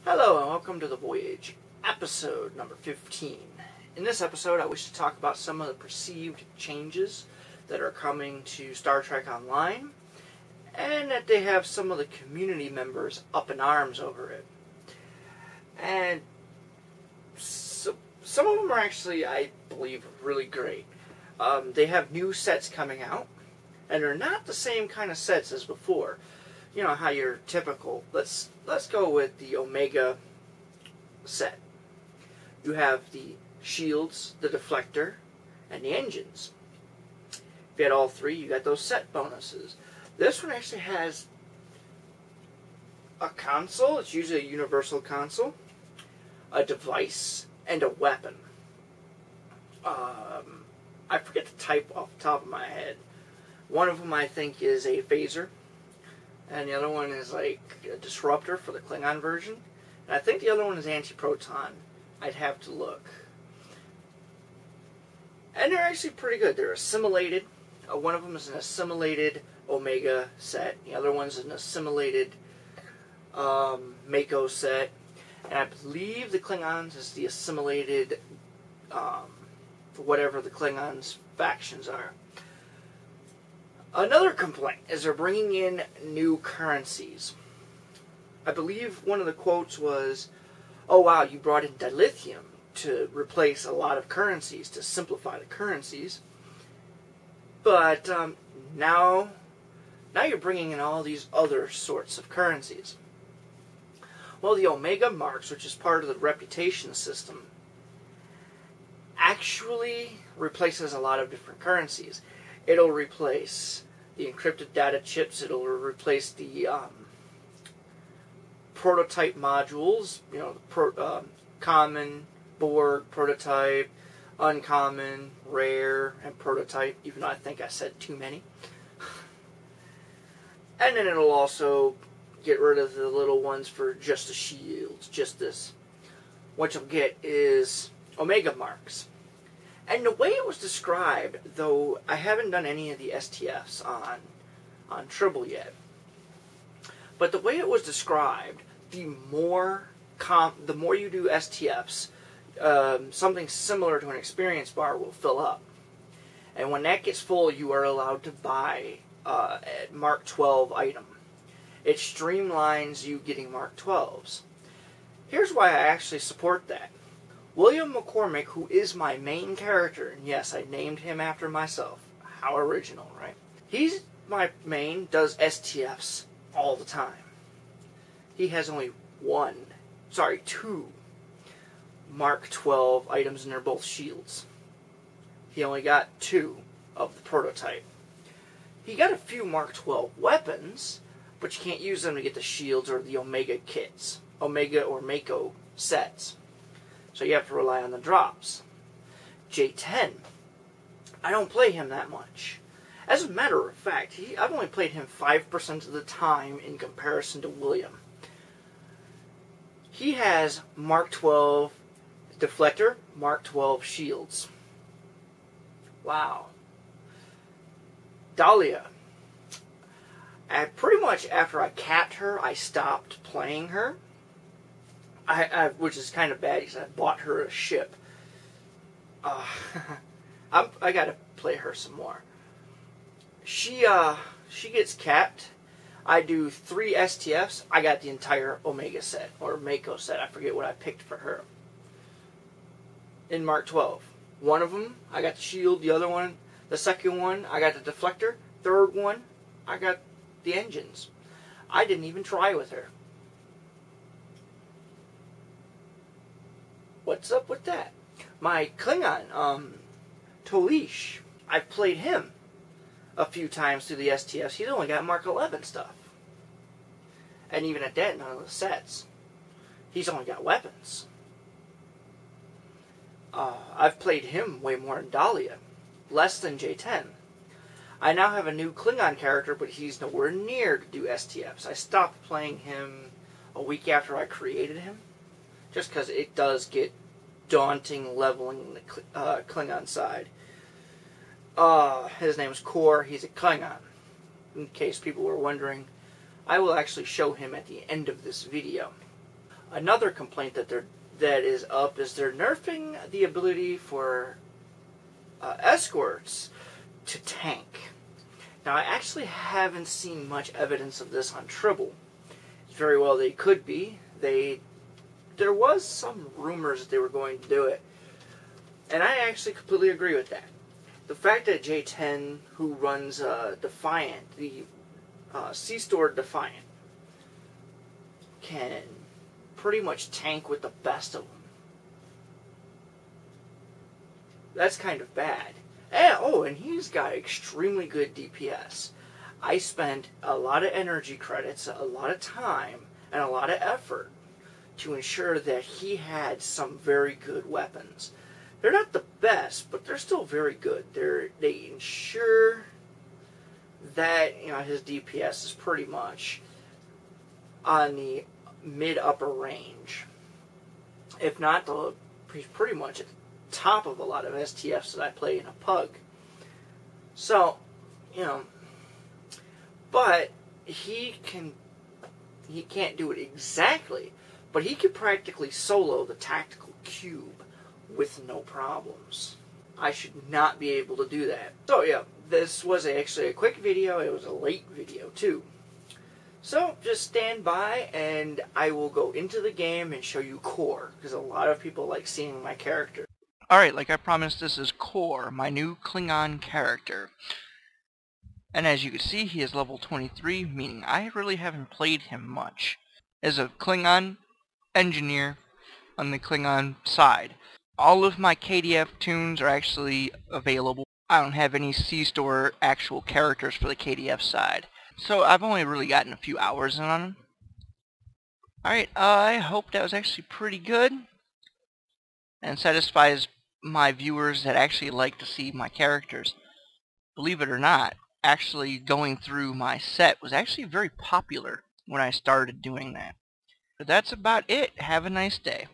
Hello and welcome to the Voyage, episode number 15. In this episode I wish to talk about some of the perceived changes that are coming to Star Trek Online, and that they have some of the community members up in arms over it. And so, some of them are actually, I believe, really great. They have new sets coming out, and they're not the same kind of sets as before. You know how your typical, let's go with the Omega set. You have the shields, the deflector, and the engines. If you had all three, you got those set bonuses. This one actually has a console, it's usually a universal console, a device, and a weapon. I forget the type off the top of my head. One of them I think is a phaser, and the other one is like a disruptor for the Klingon version. And I think the other one is anti-proton. I'd have to look. And they're actually pretty good. They're assimilated. One of them is an assimilated Omega set. The other one's an assimilated Mako set. And I believe the Klingons is the assimilated whatever the Klingons factions are. Another complaint is they're bringing in new currencies. I believe one of the quotes was, "Oh wow, you brought in dilithium to replace a lot of currencies, to simplify the currencies." But now you're bringing in all these other sorts of currencies. Well, the Omega Marks, which is part of the reputation system, actually replaces a lot of different currencies. It'll replace the encrypted data chips. It'll replace the prototype modules. You know, the common, Borg, prototype, uncommon, rare, and prototype. Even though I think I said too many. And then it'll also get rid of the little ones for just the shields. Just this. What you'll get is Omega Marks. And the way it was described, though I haven't done any of the STFs on Tribble yet, but the way it was described, the more you do STFs, something similar to an experience bar will fill up. And when that gets full, you are allowed to buy a Mark 12 item. It streamlines you getting Mark 12s. Here's why I actually support that. William McCormick, who is my main character, and yes, I named him after myself. How original, right? He's my main, does STFs all the time. He has only two Mark 12 items, and they're both shields. He only got 2 of the prototype. He got a few Mark 12 weapons, but you can't use them to get the shields or the Omega kits. Omega or Mako sets. So you have to rely on the drops. J10, I don't play him that much. As a matter of fact, I've only played him 5% of the time in comparison to William. He has Mark 12 deflector, Mark 12 shields. Wow. Dahlia. Pretty much after I capped her, I stopped playing her. Which is kind of bad because I bought her a ship. I gotta play her some more. She gets capped. I do 3 STFs. I got the entire Omega set or Mako set. I forget what I picked for her. In Mark 12, one of them I got the shield. The other one, the second one, I got the deflector. Third one, I got the engines. I didn't even try with her. What's up with that? My Klingon, Tolish, I've played him a few times through the STFs. He's only got Mark 11 stuff. And even at that, none of the sets. He's only got weapons. I've played him way more than Dahlia. Less than J10. I now have a new Klingon character, but he's nowhere near to do STFs. I stopped playing him a week after I created him. Just because it does get daunting leveling the Klingon side. His name is Kor. He's a Klingon. In case people were wondering, I will actually show him at the end of this video. Another complaint that is up is they're nerfing the ability for escorts to tank. Now, I actually haven't seen much evidence of this on Tribble. Very well they could be. There was some rumors that they were going to do it, and I actually completely agree with that. The fact that J10, who runs Defiant, the C-Store Defiant, can pretty much tank with the best of them, that's kind of bad. And he's got extremely good DPS. I spent a lot of energy credits, a lot of time, and a lot of effort to ensure that he had some very good weapons. They're not the best, but they're still very good. They ensure that his DPS is pretty much on the mid-upper range. If not, he's pretty much at the top of a lot of STFs that I play in a pug. So, but he can't do it exactly, but he can practically solo the tactical cube with no problems. I should not be able to do that. So yeah, this was actually a quick video. It was a late video too. So just stand by and I will go into the game and show you Core, because a lot of people like seeing my character. Alright, like I promised, this is Core, my new Klingon character. And as you can see, he is level 23, meaning I really haven't played him much. As a Klingon engineer on the Klingon side, all of my KDF tunes are actually available. I don't have any C-Store actual characters for the KDF side, so I've only really gotten a few hours in on them. Alright, I hope that was actually pretty good and satisfies my viewers that actually like to see my characters. Believe it or not, actually going through my set was actually very popular when I started doing that. But that's about it. Have a nice day.